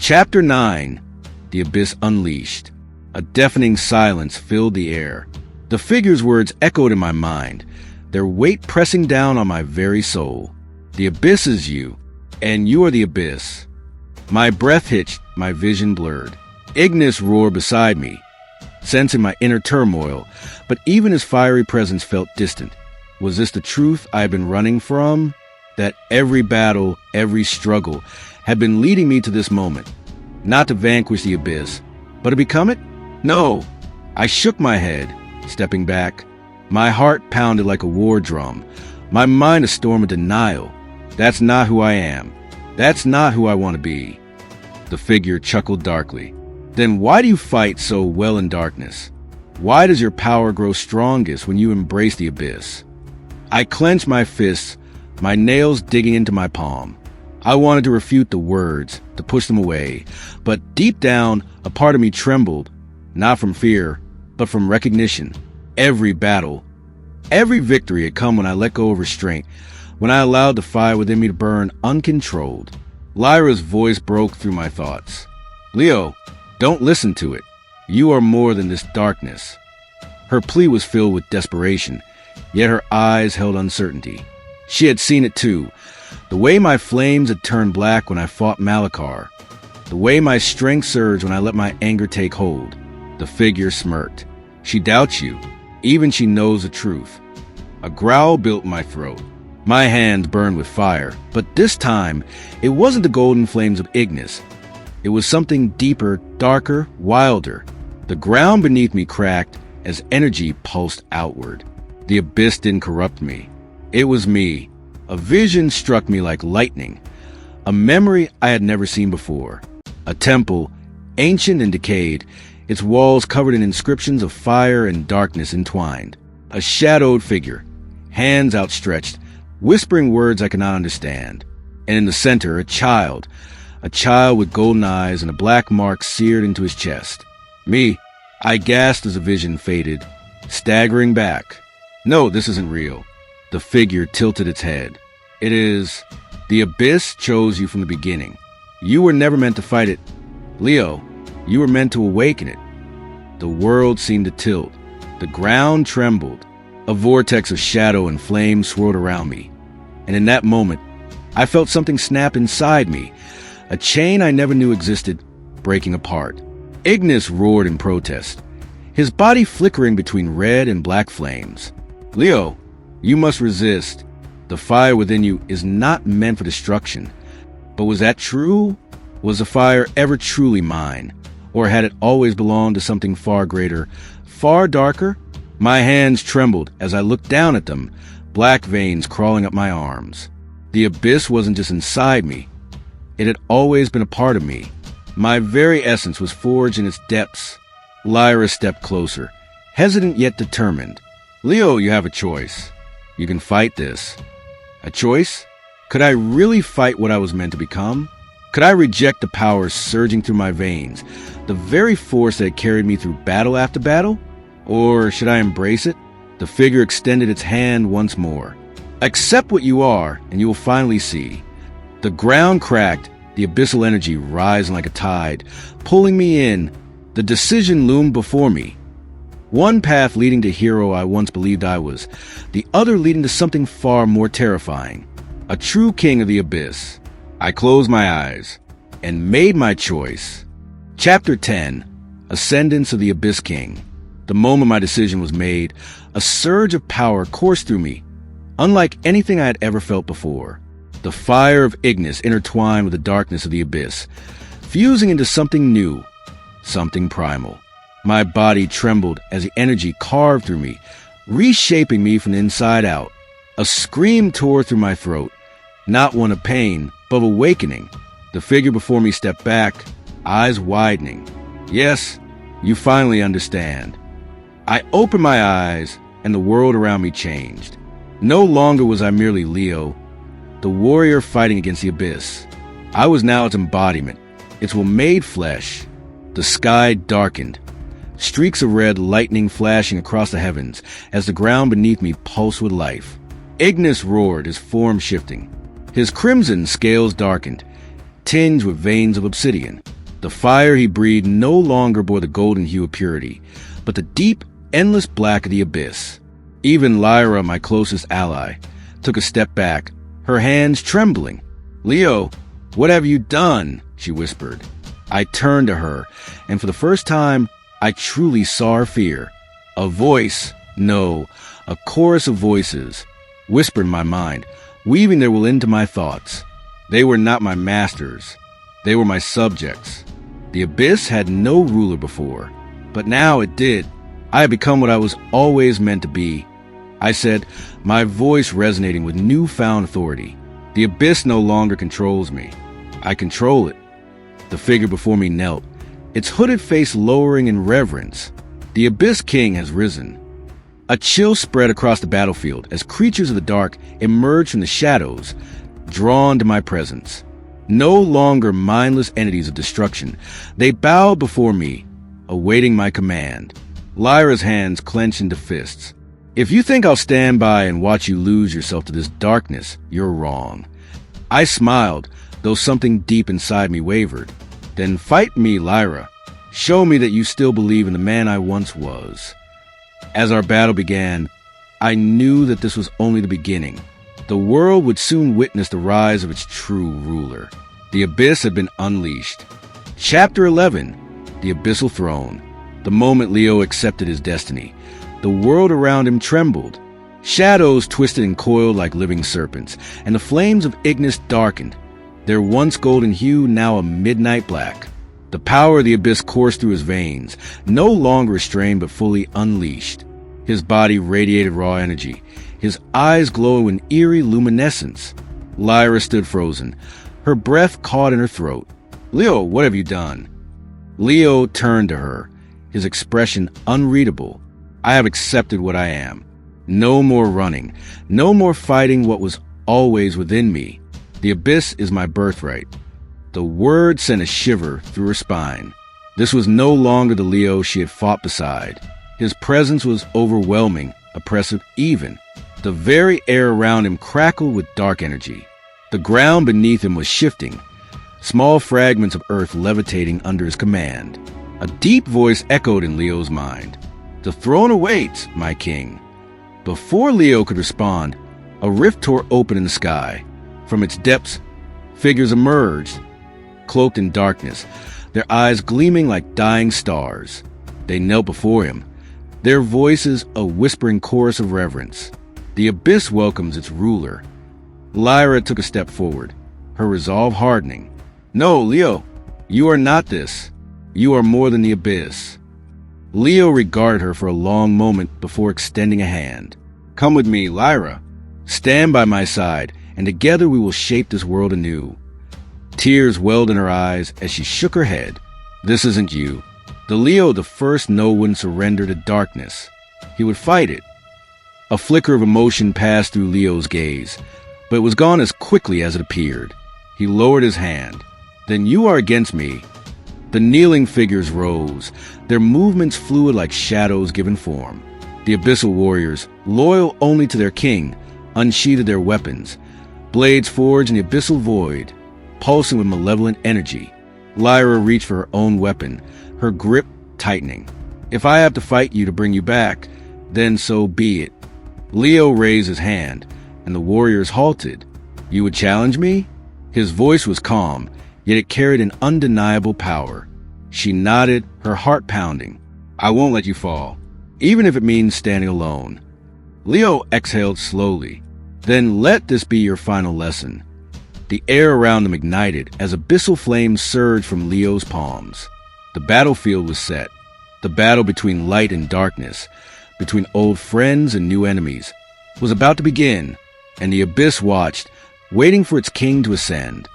Chapter 9. The Abyss Unleashed. A deafening silence filled the air. The figure's words echoed in my mind, their weight pressing down on my very soul. The abyss is you, and you are the abyss. My breath hitched, my vision blurred. Ignis roared beside me, sensing my inner turmoil, but even his fiery presence felt distant. Was this the truth I had been running from? That every battle, every struggle had been leading me to this moment, not to vanquish the abyss, but to become it? No. I shook my head, stepping back. My heart pounded like a war drum, my mind a storm of denial. That's not who I am. That's not who I want to be. The figure chuckled darkly. Then why do you fight so well in darkness? Why does your power grow strongest when you embrace the abyss? I clenched my fists, my nails digging into my palm. I wanted to refute the words, to push them away, but deep down, a part of me trembled, not from fear, but from recognition. Every battle, every victory had come when I let go of restraint, when I allowed the fire within me to burn uncontrolled. Lyra's voice broke through my thoughts. Leo, don't listen to it. You are more than this darkness. Her plea was filled with desperation, yet her eyes held uncertainty. She had seen it too. The way my flames had turned black when I fought Malachar. The way my strength surged when I let my anger take hold. The figure smirked. She doubts you. Even she knows the truth. A growl built my throat. My hands burned with fire, but this time, it wasn't the golden flames of Ignis. It was something deeper, darker, wilder. The ground beneath me cracked as energy pulsed outward. The abyss didn't corrupt me. It was me. A vision struck me like lightning. A memory I had never seen before. A temple, ancient and decayed, its walls covered in inscriptions of fire and darkness entwined. A shadowed figure, hands outstretched, whispering words I could not understand. And in the center, a child with golden eyes and a black mark seared into his chest. Me, I gasped as the vision faded, staggering back. No, this isn't real. The figure tilted its head. It is. The abyss chose you from the beginning. You were never meant to fight it. Leo, you were meant to awaken it. The world seemed to tilt. The ground trembled. A vortex of shadow and flame swirled around me. And in that moment, I felt something snap inside me. A chain I never knew existed, breaking apart. Ignis roared in protest, his body flickering between red and black flames. Leo, you must resist. The fire within you is not meant for destruction. But was that true? Was the fire ever truly mine? Or had it always belonged to something far greater, far darker? My hands trembled as I looked down at them, black veins crawling up my arms. The abyss wasn't just inside me. It had always been a part of me. My very essence was forged in its depths. Lyra stepped closer, hesitant yet determined. Leo, you have a choice. You can fight this. A choice? Could I really fight what I was meant to become? Could I reject the power surging through my veins, the very force that had carried me through battle after battle? Or should I embrace it? The figure extended its hand once more. Accept what you are, and you will finally see. The ground cracked, the abyssal energy rising like a tide, pulling me in. The decision loomed before me. One path leading to hero I once believed I was, the other leading to something far more terrifying. A true king of the abyss. I closed my eyes and made my choice. Chapter 10. Ascendance of the Abyss King. The moment my decision was made, a surge of power coursed through me, unlike anything I had ever felt before. The fire of Ignis intertwined with the darkness of the abyss, fusing into something new, something primal. My body trembled as the energy carved through me, reshaping me from the inside out. A scream tore through my throat, not one of pain, but of awakening. The figure before me stepped back, eyes widening. Yes, you finally understand. I opened my eyes, and the world around me changed. No longer was I merely Leo, the warrior fighting against the abyss. I was now its embodiment, its well-made flesh. The sky darkened, streaks of red lightning flashing across the heavens as the ground beneath me pulsed with life. Ignis roared, his form shifting. His crimson scales darkened, tinged with veins of obsidian. The fire he breathed no longer bore the golden hue of purity, but the deep, endless black of the abyss. Even Lyra, my closest ally, took a step back, her hands trembling. "Leo, what have you done?" she whispered. I turned to her, and for the first time, I truly saw her fear. A voice, no, a chorus of voices, whispered in my mind, weaving their will into my thoughts. They were not my masters. They were my subjects. The abyss had no ruler before, but now it did. I had become what I was always meant to be. I said, my voice resonating with newfound authority. The abyss no longer controls me. I control it. The figure before me knelt, its hooded face lowering in reverence. The Abyss King has risen. A chill spread across the battlefield as creatures of the dark emerged from the shadows, drawn to my presence. No longer mindless entities of destruction, they bowed before me, awaiting my command. Lyra's hands clenched into fists. "If you think I'll stand by and watch you lose yourself to this darkness, you're wrong." I smiled, though something deep inside me wavered. "Then fight me, Lyra. Show me that you still believe in the man I once was." As our battle began, I knew that this was only the beginning. The world would soon witness the rise of its true ruler. The abyss had been unleashed. Chapter 11, The Abyssal Throne. The moment Leo accepted his destiny, the world around him trembled. Shadows twisted and coiled like living serpents, and the flames of Ignis darkened, their once golden hue now a midnight black. The power of the abyss coursed through his veins, no longer restrained but fully unleashed. His body radiated raw energy, his eyes glowing with eerie luminescence. Lyra stood frozen, her breath caught in her throat. "Leo, what have you done?" Leo turned to her, his expression unreadable. "I have accepted what I am. No more running, no more fighting what was always within me. The abyss is my birthright." The word sent a shiver through her spine. This was no longer the Leo she had fought beside. His presence was overwhelming, oppressive even. The very air around him crackled with dark energy. The ground beneath him was shifting, small fragments of earth levitating under his command. A deep voice echoed in Leo's mind. "The throne awaits, my king." Before Leo could respond, a rift tore open in the sky. From its depths, figures emerged, cloaked in darkness, their eyes gleaming like dying stars. They knelt before him, their voices a whispering chorus of reverence. The abyss welcomes its ruler. Lyra took a step forward, her resolve hardening. "No, Leo, you are not this. You are more than the abyss." Leo regarded her for a long moment before extending a hand. "Come with me, Lyra. Stand by my side, and together we will shape this world anew." Tears welled in her eyes as she shook her head. "This isn't you." The Leo the first no one surrender to darkness. He would fight it. A flicker of emotion passed through Leo's gaze, but it was gone as quickly as it appeared. He lowered his hand. "Then you are against me." The kneeling figures rose, their movements fluid like shadows given form. The abyssal warriors, loyal only to their king, unsheathed their weapons, blades forged in the abyssal void, pulsing with malevolent energy. Lyra reached for her own weapon, her grip tightening. "If I have to fight you to bring you back, then so be it." Leo raised his hand, and the warriors halted. "You would challenge me?" His voice was calm, yet it carried an undeniable power. She nodded, her heart pounding. "I won't let you fall, even if it means standing alone." Leo exhaled slowly. "Then let this be your final lesson." The air around them ignited as abyssal flames surged from Leo's palms. The battlefield was set. The battle between light and darkness, between old friends and new enemies, was about to begin, and the abyss watched, waiting for its king to ascend.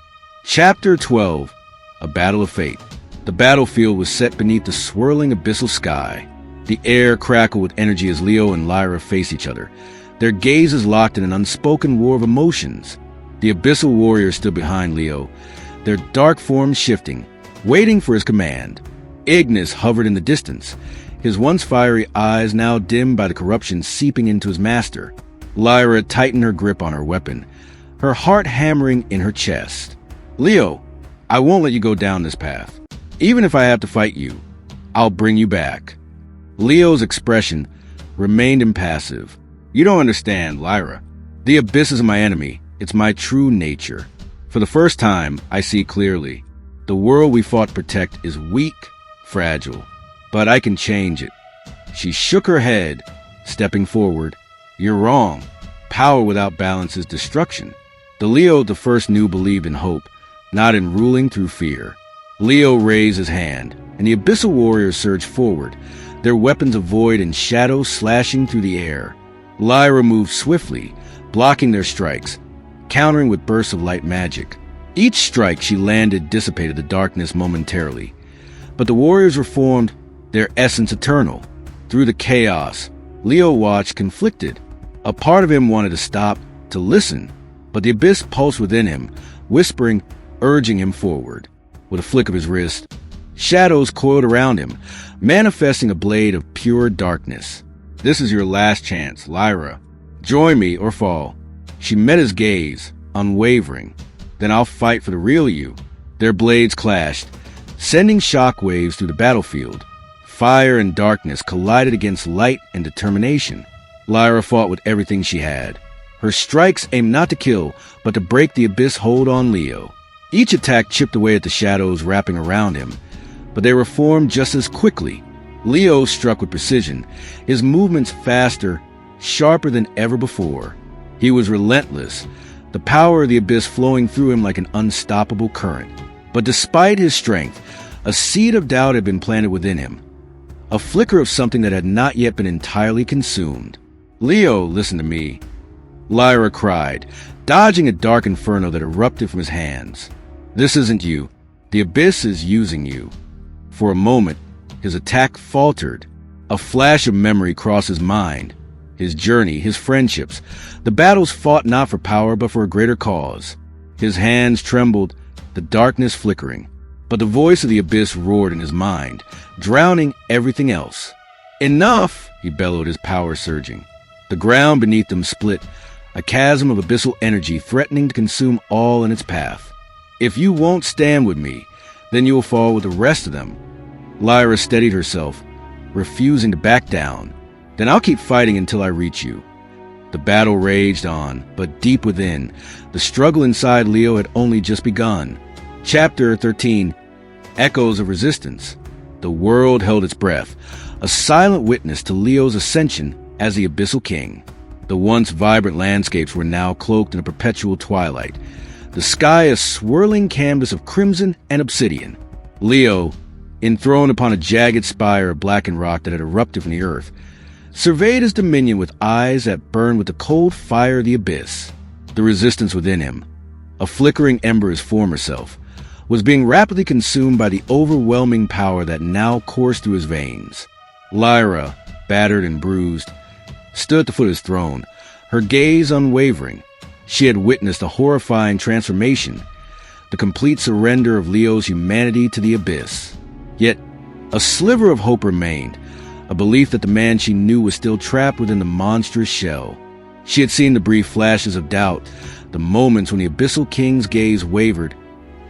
Chapter 12, A Battle of Fate. The battlefield was set beneath the swirling abyssal sky. The air crackled with energy as Leo and Lyra faced each other, their gazes locked in an unspoken war of emotions. The abyssal warriors stood behind Leo, their dark forms shifting, waiting for his command. Ignis hovered in the distance, his once fiery eyes now dimmed by the corruption seeping into his master. Lyra tightened her grip on her weapon, her heart hammering in her chest. "Leo, I won't let you go down this path." Even if I have to fight you, I'll bring you back. Leo's expression remained impassive. You don't understand, Lyra. The abyss is my enemy. It's my true nature. For the first time, I see clearly. The world we fought to protect is weak, fragile. But I can change it. She shook her head, stepping forward. You're wrong. Power without balance is destruction. The Leo the first knew believed in hope, not in ruling through fear. Leo raised his hand, and the abyssal warriors surged forward, their weapons of void and shadow slashing through the air. Lyra moved swiftly, blocking their strikes, countering with bursts of light magic. Each strike she landed dissipated the darkness momentarily. But the warriors reformed, their essence eternal. Through the chaos, Leo watched conflicted. A part of him wanted to stop, to listen, but the abyss pulsed within him, whispering, urging him forward. With a flick of his wrist, shadows coiled around him, manifesting a blade of pure darkness. This is your last chance, Lyra. Join me or fall. She met his gaze, unwavering. Then I'll fight for the real you. Their blades clashed, sending shockwaves through the battlefield. Fire and darkness collided against light and determination. Lyra fought with everything she had. Her strikes aimed not to kill, but to break the abyss hold on Leo. Each attack chipped away at the shadows wrapping around him, but they reformed just as quickly. Leo struck with precision, his movements faster, sharper than ever before. He was relentless, the power of the abyss flowing through him like an unstoppable current. But despite his strength, a seed of doubt had been planted within him, a flicker of something that had not yet been entirely consumed. Leo, listen to me, Lyra cried, dodging a dark inferno that erupted from his hands. This isn't you. The abyss is using you. For a moment, his attack faltered. A flash of memory crossed his mind. His journey, his friendships. The battles fought not for power, but for a greater cause. His hands trembled, the darkness flickering. But the voice of the abyss roared in his mind, drowning everything else. Enough, he bellowed, his power surging. The ground beneath them split, a chasm of abyssal energy threatening to consume all in its path. If you won't stand with me, then you will fall with the rest of them. Lyra steadied herself, refusing to back down. Then I'll keep fighting until I reach you. The battle raged on, but deep within, the struggle inside Leo had only just begun. Chapter 13, Echoes of Resistance. The world held its breath, a silent witness to Leo's ascension as the Abyssal King. The once vibrant landscapes were now cloaked in a perpetual twilight, the sky a swirling canvas of crimson and obsidian. Leo, enthroned upon a jagged spire of blackened rock that had erupted from the earth, surveyed his dominion with eyes that burned with the cold fire of the abyss. The resistance within him, a flickering ember of his former self, was being rapidly consumed by the overwhelming power that now coursed through his veins. Lyra, battered and bruised, stood at the foot of his throne, her gaze unwavering. She had witnessed a horrifying transformation, the complete surrender of Leo's humanity to the abyss. Yet, a sliver of hope remained, a belief that the man she knew was still trapped within the monstrous shell. She had seen the brief flashes of doubt, the moments when the Abyssal King's gaze wavered,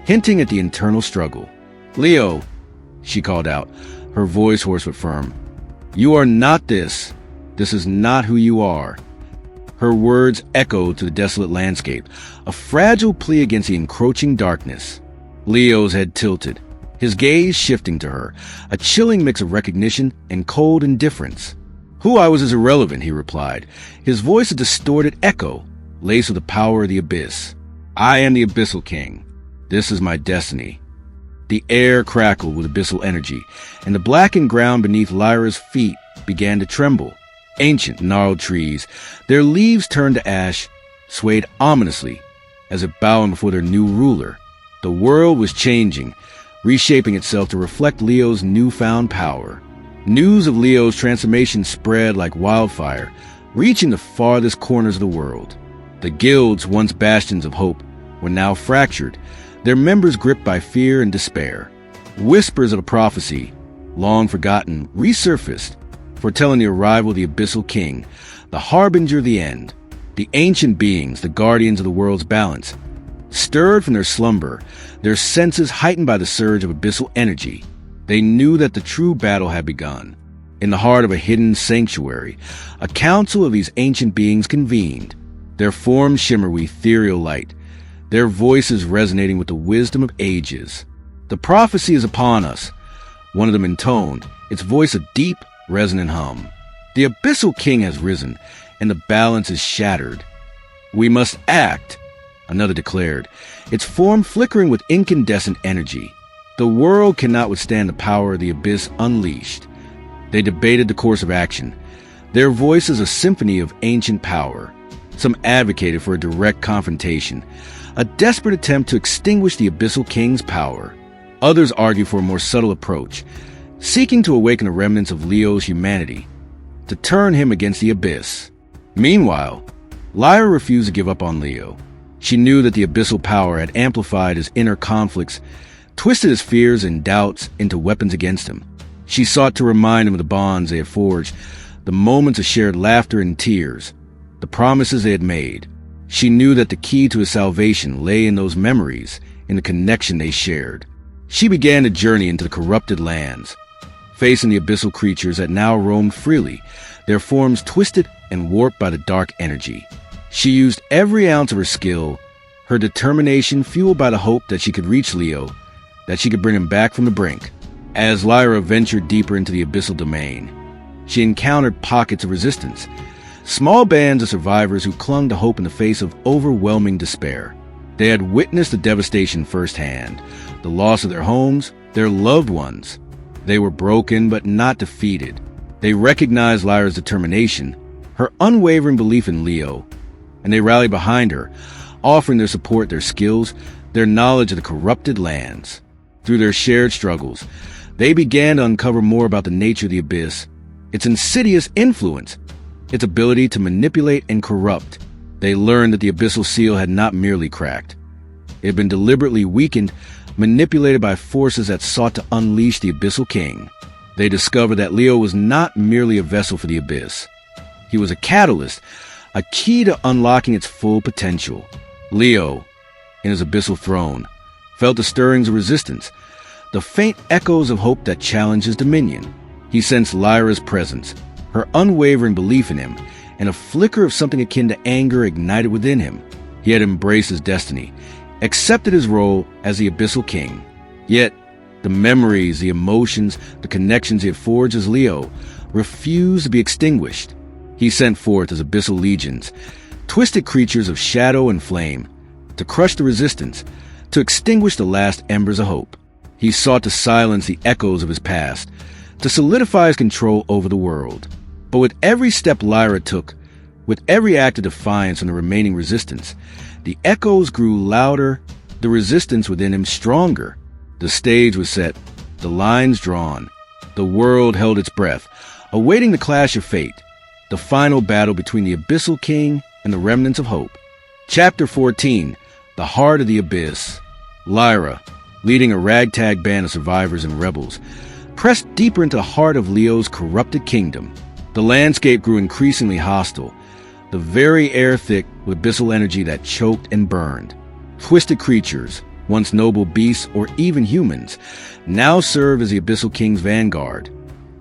hinting at the internal struggle. Leo, she called out, her voice hoarse but firm. You are not this. This is not who you are. Her words echoed to the desolate landscape, a fragile plea against the encroaching darkness. Leo's head tilted, his gaze shifting to her, a chilling mix of recognition and cold indifference. Who I was is irrelevant, he replied, his voice a distorted echo, laced with the power of the abyss. I am the Abyssal King. This is my destiny. The air crackled with abyssal energy, and the blackened ground beneath Lyra's feet began to tremble. Ancient, gnarled trees, their leaves turned to ash, swayed ominously as if bowing before their new ruler. The world was changing, reshaping itself to reflect Leo's newfound power. News of Leo's transformation spread like wildfire, reaching the farthest corners of the world. The guilds, once bastions of hope, were now fractured, their members gripped by fear and despair. Whispers of a prophecy, long forgotten, resurfaced, foretelling the arrival of the Abyssal King, the harbinger of the end. The ancient beings, the guardians of the world's balance, Stirred from their slumber, their senses heightened by the surge of abyssal energy, they knew that the true battle had begun. In the heart of a hidden sanctuary, a council of these ancient beings convened. Their forms shimmered with ethereal light, their voices resonating with the wisdom of ages. "The prophecy is upon us," one of them intoned, its voice a deep, resonant hum. "The Abyssal King has risen, and the balance is shattered. We must act," another declared, its form flickering with incandescent energy. "The world cannot withstand the power of the Abyss unleashed." They debated the course of action, their voices a symphony of ancient power. Some advocated for a direct confrontation, a desperate attempt to extinguish the Abyssal King's power. Others argued for a more subtle approach, seeking to awaken the remnants of Leo's humanity, to turn him against the Abyss. Meanwhile, Lyra refused to give up on Leo. She knew that the abyssal power had amplified his inner conflicts, twisted his fears and doubts into weapons against him. She sought to remind him of the bonds they had forged, the moments of shared laughter and tears, the promises they had made. She knew that the key to his salvation lay in those memories, in the connection they shared. She began a journey into the corrupted lands, facing the abyssal creatures that now roamed freely, their forms twisted and warped by the dark energy. She used every ounce of her skill, her determination fueled by the hope that she could reach Leo, that she could bring him back from the brink. As Lyra ventured deeper into the abyssal domain, she encountered pockets of resistance, small bands of survivors who clung to hope in the face of overwhelming despair. They had witnessed the devastation firsthand, the loss of their homes, their loved ones. They were broken but not defeated. They recognized Lyra's determination, her unwavering belief in Leo, and they rallied behind her, offering their support, their skills, their knowledge of the corrupted lands. Through their shared struggles, they began to uncover more about the nature of the Abyss, its insidious influence, its ability to manipulate and corrupt. They learned that the abyssal seal had not merely cracked. It had been deliberately weakened, manipulated by forces that sought to unleash the Abyssal King. They discovered that Leo was not merely a vessel for the Abyss. He was a catalyst, a key to unlocking its full potential. Leo, in his abyssal throne, felt the stirrings of resistance, the faint echoes of hope that challenged his dominion. He sensed Lyra's presence, her unwavering belief in him, and a flicker of something akin to anger ignited within him. He had embraced his destiny, accepted his role as the Abyssal King. Yet, the memories, the emotions, the connections he had forged as Leo refused to be extinguished. He sent forth his abyssal legions, twisted creatures of shadow and flame, to crush the resistance, to extinguish the last embers of hope. He sought to silence the echoes of his past, to solidify his control over the world. But with every step Lyra took, with every act of defiance from the remaining resistance, the echoes grew louder, the resistance within him stronger. The stage was set, the lines drawn. The world held its breath, awaiting the clash of fate, the final battle between the Abyssal King and the remnants of hope. Chapter 14, The Heart of the Abyss. Lyra, leading a ragtag band of survivors and rebels, pressed deeper into the heart of Leo's corrupted kingdom. The landscape grew increasingly hostile, the very air thick with abyssal energy that choked and burned. Twisted creatures, once noble beasts or even humans, now served as the Abyssal King's vanguard,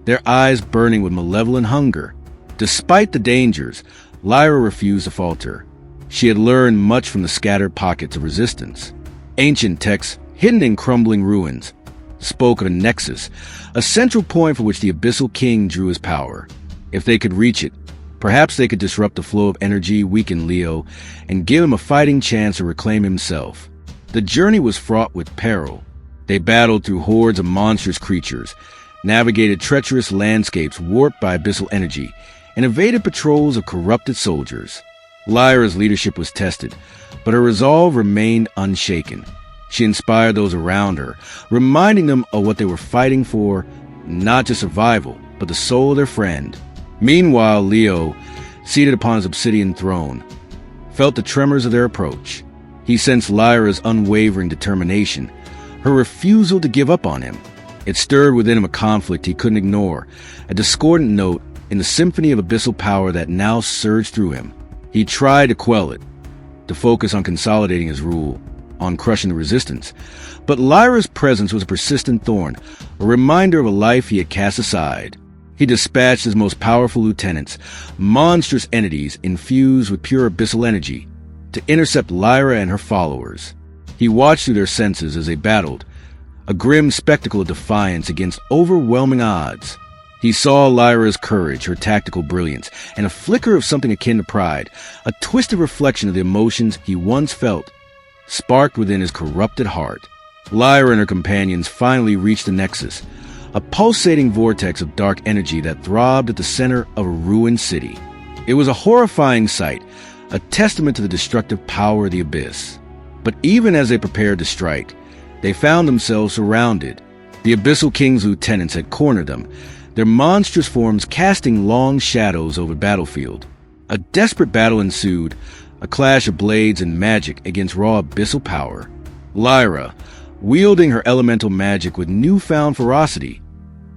their eyes burning with malevolent hunger. Despite the dangers, Lyra refused to falter. She had learned much from the scattered pockets of resistance. Ancient texts, hidden in crumbling ruins, spoke of a nexus, a central point for which the Abyssal King drew his power. If they could reach it, perhaps they could disrupt the flow of energy, weaken Leo, and give him a fighting chance to reclaim himself. The journey was fraught with peril. They battled through hordes of monstrous creatures, navigated treacherous landscapes warped by abyssal energy, and evaded patrols of corrupted soldiers. Lyra's leadership was tested, but her resolve remained unshaken. She inspired those around her, reminding them of what they were fighting for, not just survival, but the soul of their friend. Meanwhile, Leo, seated upon his obsidian throne, felt the tremors of their approach. He sensed Lyra's unwavering determination, her refusal to give up on him. It stirred within him a conflict he couldn't ignore, a discordant note in the symphony of abyssal power that now surged through him. He tried to quell it, to focus on consolidating his rule, on crushing the resistance. But Lyra's presence was a persistent thorn, a reminder of a life he had cast aside. He dispatched his most powerful lieutenants, monstrous entities infused with pure abyssal energy, to intercept Lyra and her followers. He watched through their senses as they battled, a grim spectacle of defiance against overwhelming odds. He saw Lyra's courage, her tactical brilliance, and a flicker of something akin to pride, a twisted reflection of the emotions he once felt, sparked within his corrupted heart. Lyra and her companions finally reached the Nexus, a pulsating vortex of dark energy that throbbed at the center of a ruined city. It was a horrifying sight, a testament to the destructive power of the Abyss. But even as they prepared to strike, they found themselves surrounded. The Abyssal King's lieutenants had cornered them, their monstrous forms casting long shadows over the battlefield. A desperate battle ensued, a clash of blades and magic against raw abyssal power. Lyra, wielding her elemental magic with newfound ferocity,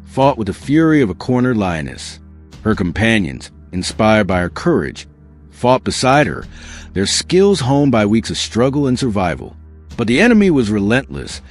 fought with the fury of a cornered lioness. Her companions, inspired by her courage, fought beside her, their skills honed by weeks of struggle and survival. But the enemy was relentless,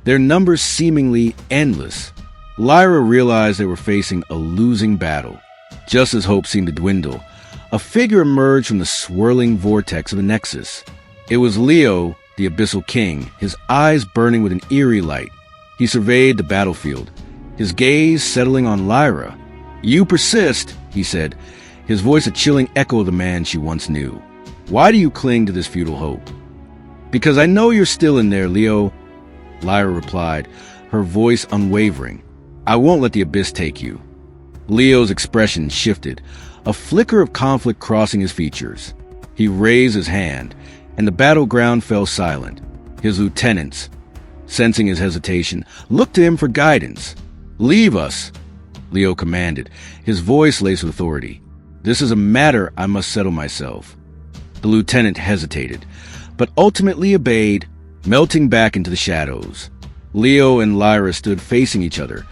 their numbers seemingly endless. Lyra realized they were facing a losing battle. Just as hope seemed to dwindle, a figure emerged from the swirling vortex of the Nexus. It was Leo, the Abyssal King, his eyes burning with an eerie light. He surveyed the battlefield, his gaze settling on Lyra. "You persist," he said, his voice a chilling echo of the man she once knew. "Why do you cling to this futile hope?" "Because I know you're still in there, Leo," Lyra replied, her voice unwavering. "I won't let the Abyss take you." Leo's expression shifted, a flicker of conflict crossing his features. He raised his hand, and the battleground fell silent. His lieutenants, sensing his hesitation, looked to him for guidance. "Leave us," Leo commanded, his voice laced with authority. "This is a matter I must settle myself." The lieutenant hesitated, but ultimately obeyed, melting back into the shadows. Leo and Lyra stood facing each other,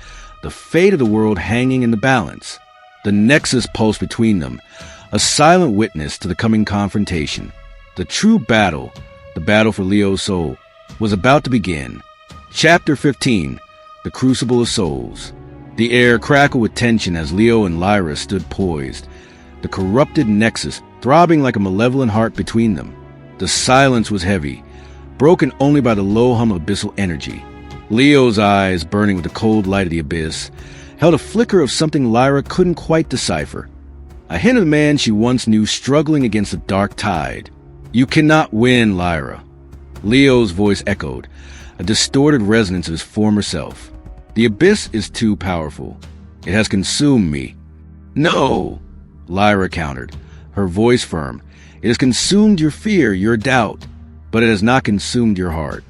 the fate of the world hanging in the balance. The Nexus pulsed between them, a silent witness to the coming confrontation. The true battle, the battle for Leo's soul, was about to begin. Chapter 15, The Crucible of Souls. The air crackled with tension as Leo and Lyra stood poised, the corrupted Nexus throbbing like a malevolent heart between them. The silence was heavy, broken only by the low hum of abyssal energy. Leo's eyes, burning with the cold light of the Abyss, held a flicker of something Lyra couldn't quite decipher. A hint of the man she once knew struggling against the dark tide. "You cannot win, Lyra," Leo's voice echoed, a distorted resonance of his former self. "The Abyss is too powerful. It has consumed me." "No," Lyra countered, her voice firm. "It has consumed your fear, your doubt, but it has not consumed your heart."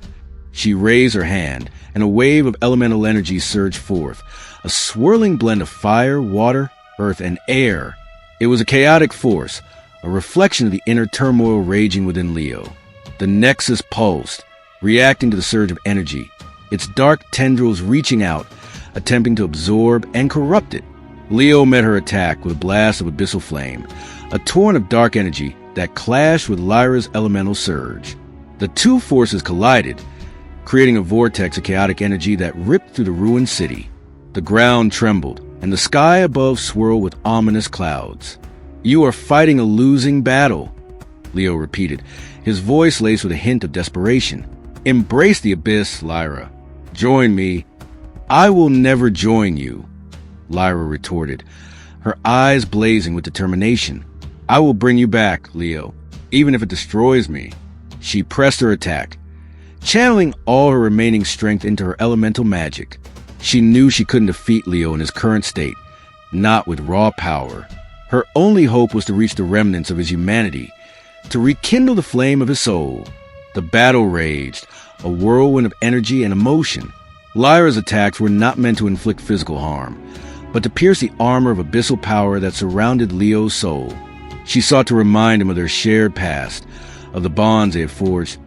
She raised her hand, and a wave of elemental energy surged forth, a swirling blend of fire, water, earth, and air. It was a chaotic force, a reflection of the inner turmoil raging within Leo. The Nexus pulsed, reacting to the surge of energy, its dark tendrils reaching out, attempting to absorb and corrupt it. Leo met her attack with a blast of abyssal flame, a torrent of dark energy that clashed with Lyra's elemental surge. The two forces collided, creating a vortex of chaotic energy that ripped through the ruined city. The ground trembled, and the sky above swirled with ominous clouds. "You are fighting a losing battle," Leo repeated, his voice laced with a hint of desperation. "Embrace the Abyss, Lyra. Join me." "I will never join you," Lyra retorted, her eyes blazing with determination. "I will bring you back, Leo, even if it destroys me." She pressed her attack, channeling all her remaining strength into her elemental magic. She knew she couldn't defeat Leo in his current state, not with raw power. Her only hope was to reach the remnants of his humanity, to rekindle the flame of his soul. The battle raged, a whirlwind of energy and emotion. Lyra's attacks were not meant to inflict physical harm, but to pierce the armor of abyssal power that surrounded Leo's soul. She sought to remind him of their shared past, of the bonds they had forged,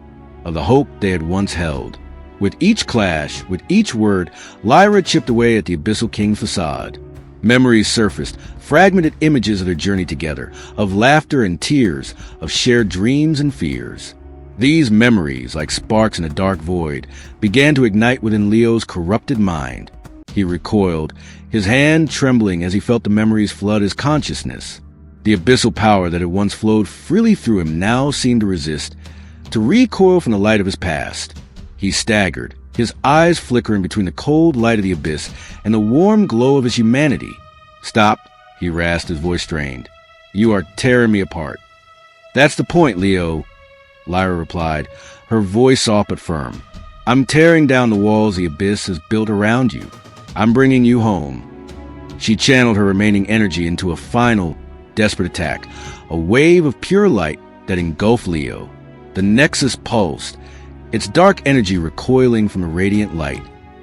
of the hope they had once held. With each clash, with each word, Lyra chipped away at the Abyssal King's facade. Memories surfaced, fragmented images of their journey together, of laughter and tears, of shared dreams and fears. These memories, like sparks in a dark void, began to ignite within Leo's corrupted mind. He recoiled, his hand trembling as he felt the memories flood his consciousness. The abyssal power that had once flowed freely through him now seemed to resist, to recoil from the light of his past. He staggered, his eyes flickering between the cold light of the abyss and the warm glow of his humanity. "Stop," he rasped, his voice strained. "You are tearing me apart." "That's the point, Leo," Lyra replied, her voice soft but firm. "I'm tearing down the walls the abyss has built around you. I'm bringing you home." She channeled her remaining energy into a final, desperate attack, a wave of pure light that engulfed Leo. The Nexus pulsed, its dark energy recoiling from the radiant light.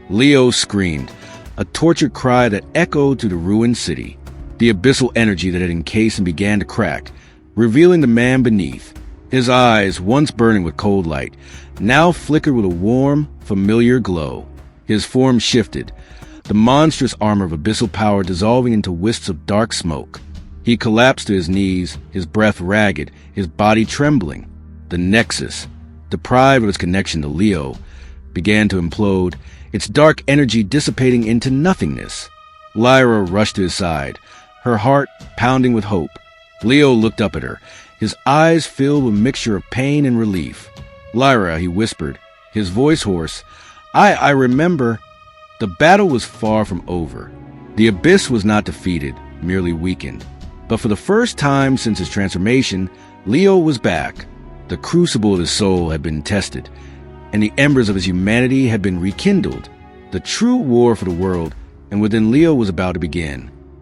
Leo screamed, a tortured cry that echoed through the ruined city. The abyssal energy that had encased and began to crack, revealing the man beneath. His eyes, once burning with cold light, now flickered with a warm, familiar glow. His form shifted, the monstrous armor of abyssal power dissolving into wisps of dark smoke. He collapsed to his knees, his breath ragged, his body trembling. The Nexus, deprived of its connection to Leo, began to implode, its dark energy dissipating into nothingness. Lyra rushed to his side, her heart pounding with hope. Leo looked up at her, his eyes filled with a mixture of pain and relief. "Lyra," he whispered, his voice hoarse, I remember." The battle was far from over. The abyss was not defeated, merely weakened. But for the first time since his transformation, Leo was back. The crucible of his soul had been tested, and the embers of his humanity had been rekindled. The true war for the world and within Leo was about to begin.